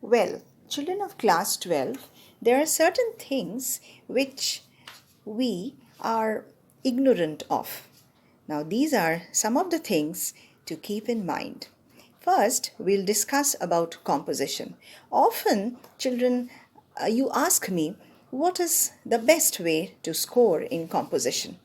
Well, children of class 12, there are certain things which we are ignorant of. Now, these are some of the things to keep in mind. First, we'll discuss about composition. Often, children, you ask me, what is the best way to score in composition?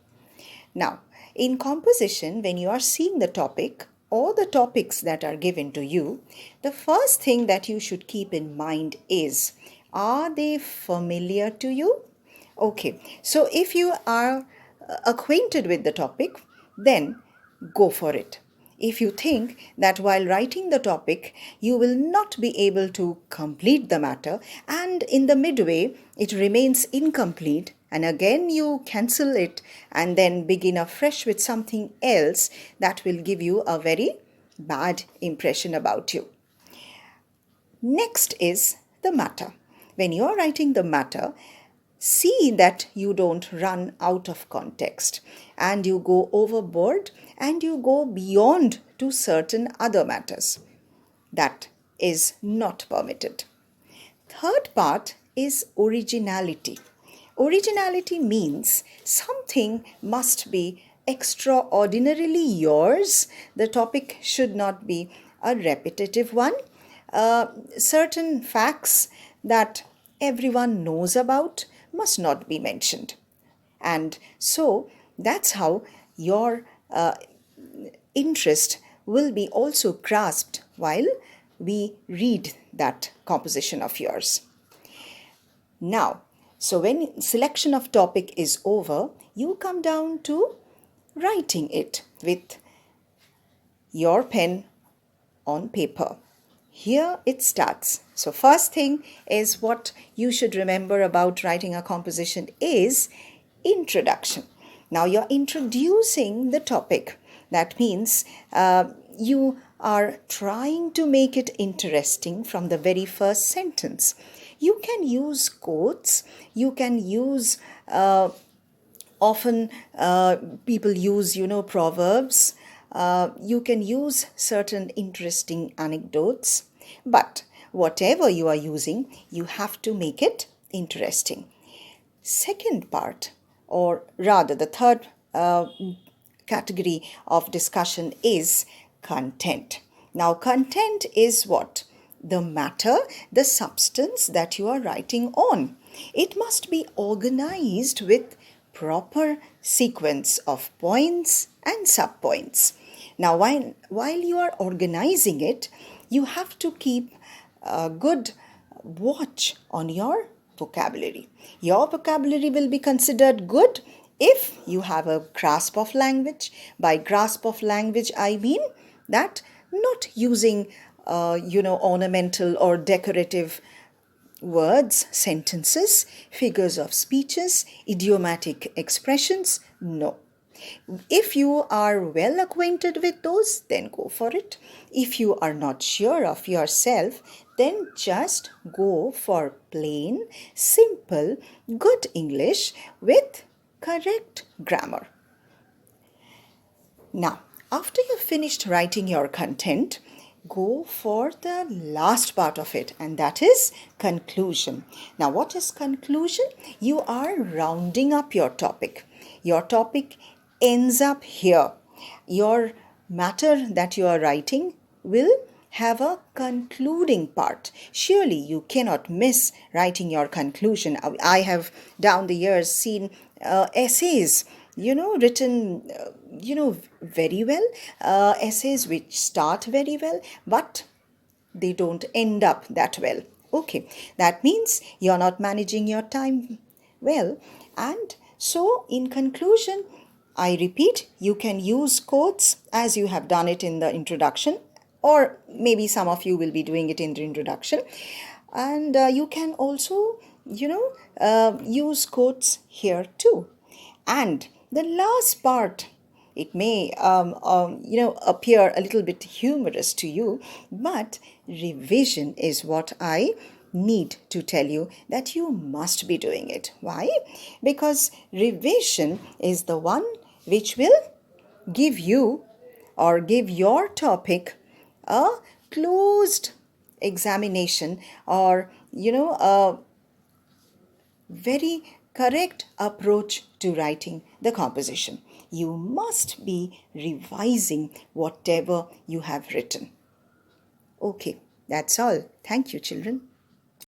Now, in composition, when you are seeing the topic or the topics that are given to you, the first thing that you should keep in mind is, are they familiar to you? Okay, so if you are acquainted with the topic, then go for it. If you think that while writing the topic, you will not be able to complete the matter, and in the midway it remains incomplete, and again you cancel it and then begin afresh with something else, that will give you a very bad impression about you. Next is the matter. When you are writing the matter, see that you don't run out of context and you go overboard and you go beyond to certain other matters. That is not permitted. Third part is originality. Originality means something must be extraordinarily yours. The topic should not be a repetitive one. Certain facts that everyone knows about must not be mentioned. And so that's how your interest will be also grasped while we read that composition of yours. Now, so when selection of topic is over, you come down to writing it with your pen on paper. Here it starts. So first thing is, what you should remember about writing a composition is introduction. Now you're introducing the topic. That means you are trying to make it interesting from the very first sentence. You can use quotes, you can use, often people use, proverbs, you can use certain interesting anecdotes, but whatever you are using, you have to make it interesting. Second part, or rather the third category of discussion is content. Now, content is what? The matter, the substance that you are writing on. It must be organized with proper sequence of points and subpoints. Now, while you are organizing it, you have to keep a good watch on your vocabulary. Your vocabulary will be considered good if you have a grasp of language. By grasp of language, I mean that not using ornamental or decorative words, sentences, figures of speeches, idiomatic expressions. No. If you are well acquainted with those, then go for it. If you are not sure of yourself, then just go for plain, simple, good English with correct grammar. Now, after you've finished writing your content, go for the last part of it, and that is conclusion. Now, what is conclusion? You are rounding up your topic. Your topic ends up here. Your matter that you are writing will have a concluding part. Surely you cannot miss writing your conclusion. I have down the years seen essays, written, very well, essays which start very well, but they don't end up that well. Okay, that means you're not managing your time well. And so in conclusion, I repeat, you can use quotes as you have done it in the introduction, or maybe some of you will be doing it in the introduction. And you can also, use quotes here too. And the last part, it may, appear a little bit humorous to you, but revision is what I need to tell you that you must be doing it. Why? Because revision is the one which will give you or give your topic a closed examination or, a very correct approach to writing the composition. You must be revising whatever you have written. Okay, that's all. Thank you, children.